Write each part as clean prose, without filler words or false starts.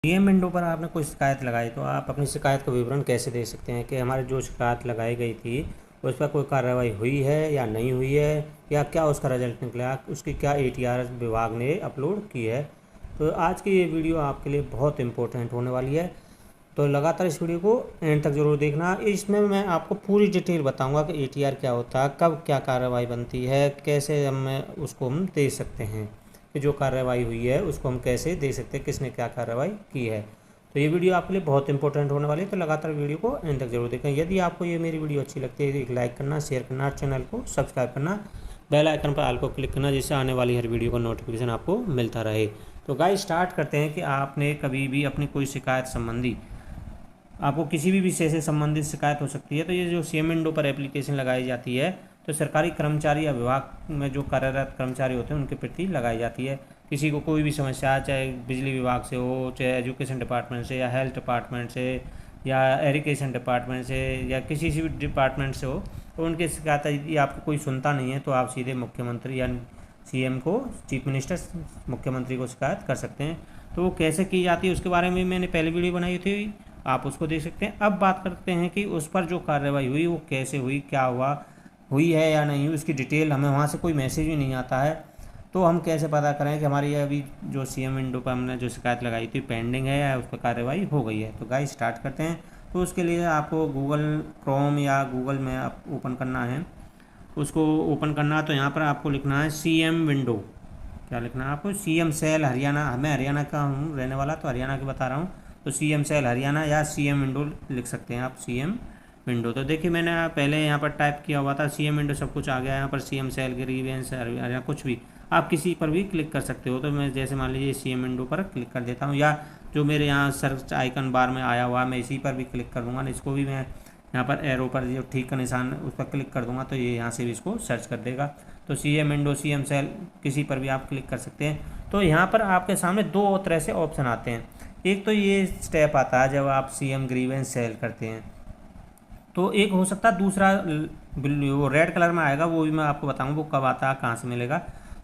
CM window पर आपने कोई शिकायत लगाई तो आप अपनी शिकायत का विवरण कैसे दे सकते हैं कि हमारी जो शिकायत लगाई गई थी उस पर कोई कार्रवाई हुई है या नहीं हुई है, या क्या उसका रिजल्ट निकला, उसकी क्या एटीआर विभाग ने अपलोड की है। तो आज की ये वीडियो आपके लिए बहुत इंपॉर्टेंट होने वाली है, तो लगातार इस वीडियो को एंड तक ज़रूर देखना। इसमें मैं आपको पूरी डिटेल बताऊंगा कि एटीआर क्या होता है, कब क्या कार्रवाई बनती है, कैसे हम दे सकते हैं कि जो कार्रवाई हुई है उसको हम कैसे दे सकते हैं, किसने क्या कार्रवाई की है। तो ये वीडियो आपके लिए बहुत इंपॉर्टेंट होने वाली है, तो लगातार वीडियो को एंड तक जरूर देखें। यदि आपको ये मेरी वीडियो अच्छी लगती है तो एक लाइक करना, शेयर करना, चैनल को सब्सक्राइब करना, बेल आइकन पर ऑल को क्लिक करना, जिससे आने वाली हर वीडियो का नोटिफिकेशन आपको मिलता रहे। तो गाइस स्टार्ट करते हैं कि आपने कभी भी अपनी कोई शिकायत संबंधी, आपको किसी भी विषय से संबंधित शिकायत हो सकती है, तो ये जो सीएम विंडो पर एप्लीकेशन लगाई जाती है तो सरकारी कर्मचारी या विभाग में जो कार्यरत कर्मचारी होते हैं उनके प्रति लगाई जाती है। किसी को कोई भी समस्या, चाहे बिजली विभाग से हो, चाहे एजुकेशन डिपार्टमेंट से, या हेल्थ डिपार्टमेंट से, या एजुकेशन डिपार्टमेंट से, या किसी भी डिपार्टमेंट से हो, तो उनकी शिकायत यदि आपको कोई सुनता नहीं है तो आप सीधे मुख्यमंत्री या सीएम को, चीफ मिनिस्टर, मुख्यमंत्री को शिकायत कर सकते हैं। तो वो कैसे की जाती है उसके बारे में मैंने पहले वीडियो बनाई थी, आप उसको देख सकते हैं। अब बात करते हैं कि उस पर जो कार्रवाई हुई वो कैसे हुई, क्या हुआ, हुई है या नहीं हुई, उसकी डिटेल। हमें वहाँ से कोई मैसेज भी नहीं आता है, तो हम कैसे पता करें कि हमारी अभी जो सीएम विंडो पर हमने जो शिकायत लगाई थी पेंडिंग है या उस पर कार्रवाई हो गई है। तो गाइस स्टार्ट करते हैं। तो उसके लिए आपको गूगल क्रोम या गूगल में आप ओपन करना है, उसको ओपन करना है तो यहाँ पर आपको लिखना है सीएम विंडो। क्या लिखना है आपको? सीएम सेल हरियाणा, मैं हरियाणा का हूँ रहने वाला, तो हरियाणा की बता रहा हूँ, तो सीएम सेल हरियाणा या सीएम विंडो लिख सकते हैं आप, सीएम विंडो। तो देखिए मैंने पहले यहाँ पर टाइप किया हुआ था सीएम विंडो, सब कुछ आ गया यहाँ पर, सीएम सेल ग्रीवेंस या कुछ भी, आप किसी पर भी क्लिक कर सकते हो। तो मैं जैसे मान लीजिए सीएम विंडो पर क्लिक कर देता हूँ, या जो मेरे यहाँ सर्च आइकन बार में आया हुआ है मैं इसी पर भी क्लिक कर दूँगा। इसको भी मैं यहाँ पर एरो पर जो ठीक का निशान उस पर क्लिक कर दूंगा तो ये यहाँ से भी इसको सर्च कर देगा। तो सीएम विंडो, सीएम सेल, किसी पर भी आप क्लिक कर सकते हैं। तो यहाँ पर आपके सामने दो तरह से ऑप्शन आते हैं। एक तो ये स्टेप आता है जब आप सीएम ग्रीवेंस सेल करते हैं, तो एक हो सकता है दूसरा वो रेड कलर में आएगा, वो भी मैं आपको बताऊंगा वो कब आता है, कहाँ से मिलेगा।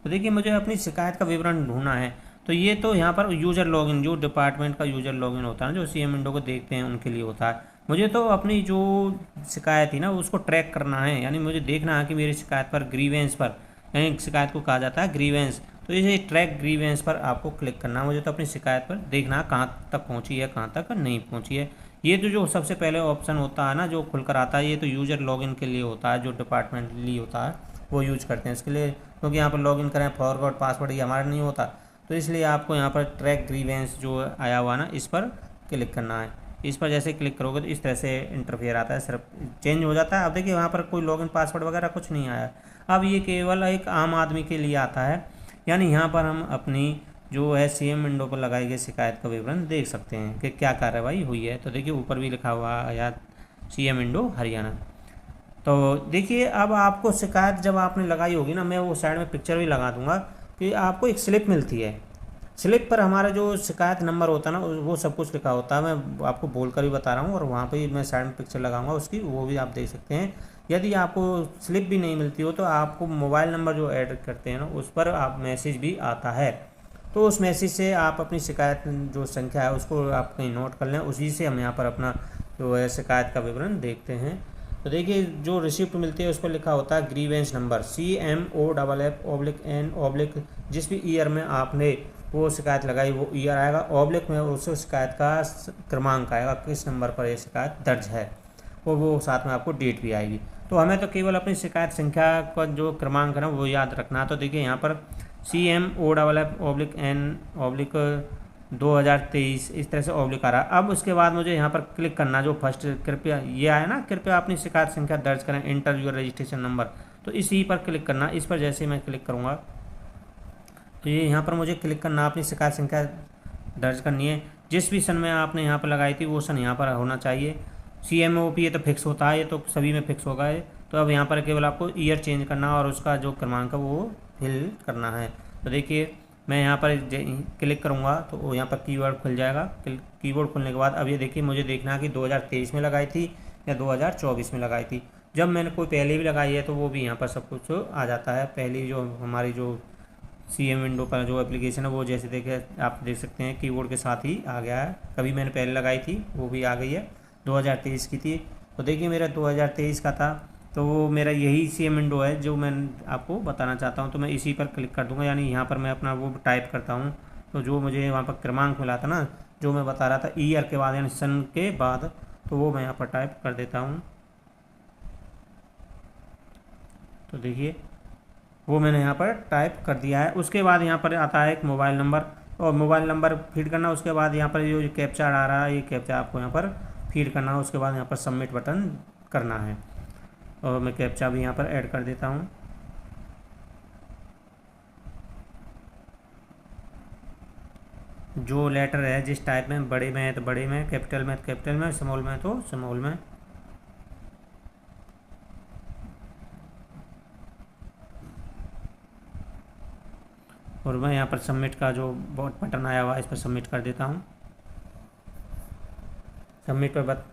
तो देखिए मुझे अपनी शिकायत का विवरण ढूंढना है, तो ये तो यहाँ पर यूज़र लॉगिन, जो डिपार्टमेंट का यूज़र लॉगिन होता है ना, जो सीएम विंडो को देखते हैं उनके लिए होता है। मुझे तो अपनी जो शिकायत थी ना उसको ट्रैक करना है, यानी मुझे देखना है कि मेरी शिकायत पर ग्रीवेंस पर, यानी शिकायत को कहा जाता है ग्रीवेंस, तो ये ट्रैक ग्रीवेंस पर आपको क्लिक करना है। मुझे तो अपनी शिकायत पर देखना है कहाँ तक पहुँची है, कहाँ तक नहीं पहुँची है। ये तो जो सबसे पहले ऑप्शन होता है ना जो खुलकर आता है, ये तो यूज़र लॉगिन के लिए होता है, जो डिपार्टमेंटली होता है वो यूज करते हैं इसके लिए, क्योंकि यहाँ पर लॉगिन करें फॉरवर्ड पासवर्ड ये हमारा नहीं होता। तो इसलिए आपको यहाँ पर ट्रैक ग्रीवेंस जो आया हुआ ना इस पर क्लिक करना है। इस पर जैसे क्लिक करोगे तो इस तरह से इंटरफेयर आता है, सिर्फ चेंज हो जाता है। अब देखिए वहाँ पर कोई लॉगिन पासवर्ड वगैरह कुछ नहीं आया। अब ये केवल एक आम आदमी के लिए आता है, यानी यहाँ पर हम अपनी जो है सीएम विंडो पर लगाई गई शिकायत का विवरण देख सकते हैं कि क्या कार्रवाई हुई है। तो देखिए ऊपर भी लिखा हुआ है सीएम विंडो हरियाणा। तो देखिए अब आपको शिकायत जब आपने लगाई होगी ना, मैं वो साइड में पिक्चर भी लगा दूंगा, कि आपको एक स्लिप मिलती है। स्लिप पर हमारा जो शिकायत नंबर होता है ना वो सब कुछ लिखा होता है, मैं आपको बोलकर भी बता रहा हूँ, और वहाँ पे मैं साइड में पिक्चर लगाऊंगा उसकी, वो भी आप देख सकते हैं। यदि आपको स्लिप भी नहीं मिलती हो तो आपको मोबाइल नंबर जो ऐड करते हैं ना उस पर आप मैसेज भी आता है, तो उस मैसेज से आप अपनी शिकायत जो संख्या है उसको आप कहीं नोट कर लें, उसी से हम यहाँ पर अपना जो है शिकायत का विवरण देखते हैं। तो देखिए जो रिसिप्ट मिलती है उस पर लिखा होता है ग्रीवेंस नंबर, CMOFF/N/ जिस भी ईयर में आपने वो शिकायत लगाई वो ईयर आएगा, ऑब्लिक में उस शिकायत का क्रमांक आएगा, किस नंबर पर ये शिकायत दर्ज है, और वो साथ में आपको डेट भी आएगी। तो हमें तो केवल अपनी शिकायत संख्या का जो क्रमांक है ना वो याद रखना है। तो देखिए यहाँ पर CMOFF/N/2023 इस तरह से ऑब्लिक आ रहा है। अब उसके बाद मुझे यहाँ पर क्लिक करना, जो फर्स्ट कृपया ये आया ना, कृपया अपनी शिकायत संख्या दर्ज करें, एंटर योर रजिस्ट्रेशन नंबर, तो इसी पर क्लिक करना। इस पर जैसे मैं क्लिक करूँगा तो ये यहाँ पर मुझे क्लिक करना, अपनी शिकायत संख्या दर्ज करनी है। जिस भी सन में आपने यहाँ पर लगाई थी वो सन यहाँ पर होना चाहिए। CMOP ये तो फिक्स होता है, ये तो सभी में फिक्स होगा ये। तो अब यहाँ पर केवल आपको ईयर चेंज करना और उसका जो क्रमांक है वो फिल करना है। तो देखिए मैं यहाँ पर क्लिक करूँगा तो वो यहाँ पर कीवर्ड खुल जाएगा। कीवर्ड खुलने के बाद अब ये देखिए मुझे देखना है कि 2023 में लगाई थी या 2024 में लगाई थी। जब मैंने कोई पहले भी लगाई है तो वो भी यहाँ पर सब कुछ आ जाता है। पहली जो हमारी जो CM विंडो पर जो एप्लीकेशन है वो जैसे देखे आप देख सकते हैं कीबोर्ड के साथ ही आ गया है। कभी मैंने पहले लगाई थी वो भी आ गई है, 2023 की थी। तो देखिए मेरा 2023 का था, तो वो मेरा यही CM विंडो है जो मैं आपको बताना चाहता हूँ। तो मैं इसी पर क्लिक कर दूँगा, यानी यहाँ पर मैं अपना वो टाइप करता हूँ। तो जो मुझे वहाँ पर क्रमांक मिला था ना, जो मैं बता रहा था ईयर के बाद यानी सन के बाद, तो वो मैं यहाँ पर टाइप कर देता हूँ। तो देखिए वो मैंने यहाँ पर टाइप कर दिया है। उसके बाद यहाँ पर आता है एक मोबाइल नंबर, और मोबाइल नंबर फीड करना। उसके बाद यहाँ पर जो कैप्चा आ रहा है, ये कैप्चा आपको यहाँ पर फीड करना है। उसके बाद यहाँ पर सबमिट बटन करना है, और मैं कैप्चा भी यहाँ पर ऐड कर देता हूँ। जो लेटर है जिस टाइप में, बड़े में है तो बड़े में, कैपिटल में तो कैपिटल में, स्मॉल में तो स्मॉल में। और मैं यहाँ पर सबमिट का जो बटन आया हुआ है इस पर सबमिट कर देता हूँ। सबमिट पर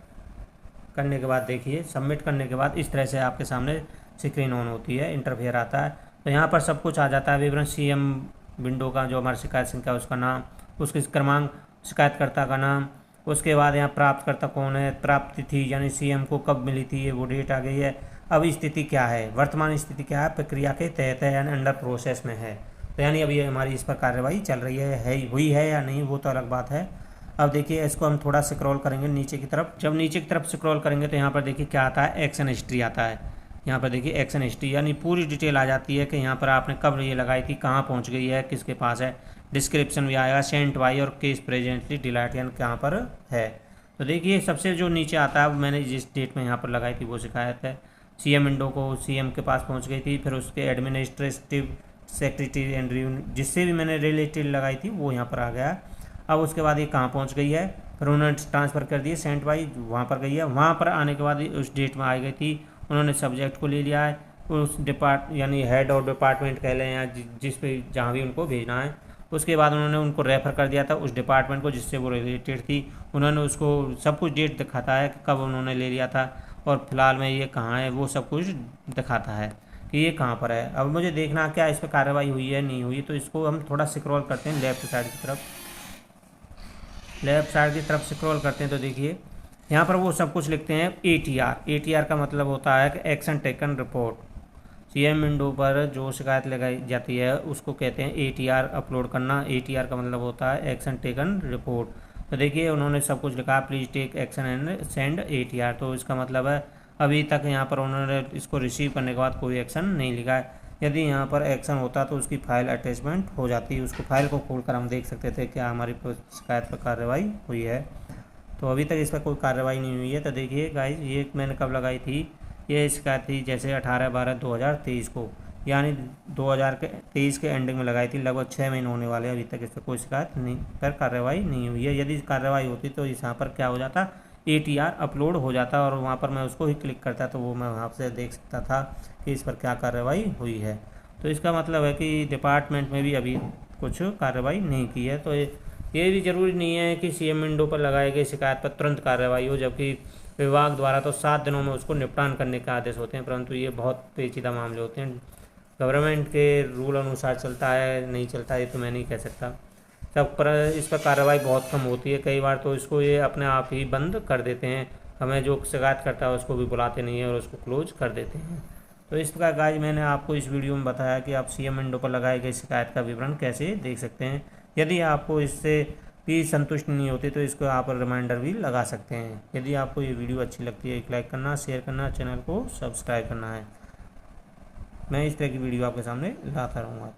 करने के बाद देखिए, सबमिट करने के बाद इस तरह से आपके सामने स्क्रीन ऑन होती है, इंटरफेयर आता है। तो यहाँ पर सब कुछ आ जाता है, विवरण CM विंडो का, जो हमारी शिकायत संख्या उसका नाम, उसके क्रमांक, शिकायतकर्ता का नाम। उसके बाद यहाँ प्राप्तकर्ता कौन है, प्राप्त तिथि यानी CM को कब मिली थी, ये वो डेट आ गई है। अब स्थिति क्या है, वर्तमान स्थिति क्या है, प्रक्रिया के तहत है यानी अंडर प्रोसेस में है। तो यानी अभी हमारी इस पर कार्रवाई चल रही है हुई है या नहीं, वो तो अलग बात है। अब देखिए इसको हम थोड़ा स्क्रॉल करेंगे नीचे की तरफ। जब नीचे की तरफ स्क्रॉल करेंगे तो यहाँ पर देखिए क्या आता है, एक्शन हिस्ट्री आता है। यहाँ पर देखिए एक्शन हिस्ट्री यानी पूरी डिटेल आ जाती है कि यहाँ पर आपने कब ये लगाई थी, कहाँ पहुँच गई है, किसके पास है। डिस्क्रिप्शन भी आएगा, सेंट बाई और केस प्रेजेंटली डिलाइट यानी कहाँ पर है। तो देखिए सबसे जो नीचे आता है, मैंने जिस डेट में यहाँ पर लगाई थी वो शिकायत है। CM विंडो को CM के पास पहुँच गई थी, फिर उसके एडमिनिस्ट्रेटिव सेक्रेटरी एंड जिससे भी मैंने रिलेटेड लगाई थी वो यहाँ पर आ गया। अब उसके बाद ये कहाँ पहुँच गई है, फिर उन्होंने ट्रांसफ़र कर दिए, सेंट बाई वहाँ पर गई है। वहाँ पर आने के बाद उस डेट में आ गई थी, उन्होंने सब्जेक्ट को ले लिया है, उस यानी हेड और डिपार्टमेंट कह लें या जिस पे जहाँ भी उनको भेजना है। उसके बाद उन्होंने उनको रेफ़र कर दिया था उस डिपार्टमेंट को जिससे वो रिलेटेड थी। उन्होंने उसको सब कुछ डेट दिखाता है कि कब उन्होंने ले लिया था, और फिलहाल में ये कहाँ है वो सब कुछ दिखाता है कि ये कहाँ पर है। अब मुझे देखना क्या इस पर कार्रवाई हुई है नहीं हुई, तो इसको हम थोड़ा स्क्रॉल करते हैं लेफ्ट साइड की तरफ। लेफ्ट साइड की तरफ स्क्रॉल करते हैं तो देखिए यहाँ पर वो सब कुछ लिखते हैं ATR का मतलब होता है कि action taken report. CM window पर जो शिकायत लगाई जाती है उसको कहते हैं ATR अपलोड करना। ATR का मतलब होता है एक्शन टेकन रिपोर्ट। तो देखिए उन्होंने सब कुछ लिखा, please take action and send ATR। तो इसका मतलब है अभी तक यहाँ पर उन्होंने इसको रिसीव करने के बाद कोई एक्शन नहीं लिखा है। यदि यहाँ पर एक्शन होता तो उसकी फाइल अटैचमेंट हो जाती, उसको फाइल को खोलकर हम देख सकते थे क्या हमारी शिकायत पर कार्रवाई हुई है। तो अभी तक इस पर कोई कार्रवाई नहीं हुई है। तो देखिए गाइस, ये मैंने कब लगाई थी, ये शिकायत थी जैसे 18/12/2023 को, यानी 2023 के एंडिंग में लगाई थी। लगभग 6 महीने होने वाले, अभी तक इस पर कोई शिकायत नहीं पर कार्रवाई नहीं हुई है। यदि कार्रवाई होती तो इस यहाँ पर क्या हो जाता, ATR अपलोड हो जाता और वहाँ पर मैं उसको ही क्लिक करता तो वो मैं वहाँ से देख सकता था कि इस पर क्या कार्रवाई हुई है। तो इसका मतलब है कि डिपार्टमेंट में भी अभी कुछ कार्रवाई नहीं की है। तो ये भी ज़रूरी नहीं है कि CM विंडो पर लगाई गई शिकायत पर तुरंत कार्रवाई हो, जबकि विभाग द्वारा तो 7 दिनों में उसको निपटान करने के आदेश होते हैं, परंतु ये बहुत पेचीदा मामले होते हैं। गवर्नमेंट के रूल अनुसार चलता है नहीं चलता है तो मैं नहीं कह सकता। सब पर इस पर कार्रवाई बहुत कम होती है, कई बार तो इसको ये अपने आप ही बंद कर देते हैं। हमें जो शिकायत करता है उसको भी बुलाते नहीं है और उसको क्लोज कर देते हैं। तो इस प्रकार गाइस मैंने आपको इस वीडियो में बताया कि आप CM विंडो पर लगाई गई शिकायत का विवरण कैसे देख सकते हैं। यदि आपको इससे भी संतुष्ट नहीं होती तो इसको आप रिमाइंडर भी लगा सकते हैं। यदि आपको ये वीडियो अच्छी लगती है एक लाइक करना, शेयर करना, चैनल को सब्सक्राइब करना है। मैं इस तरह की वीडियो आपके सामने लाता रहूँगा।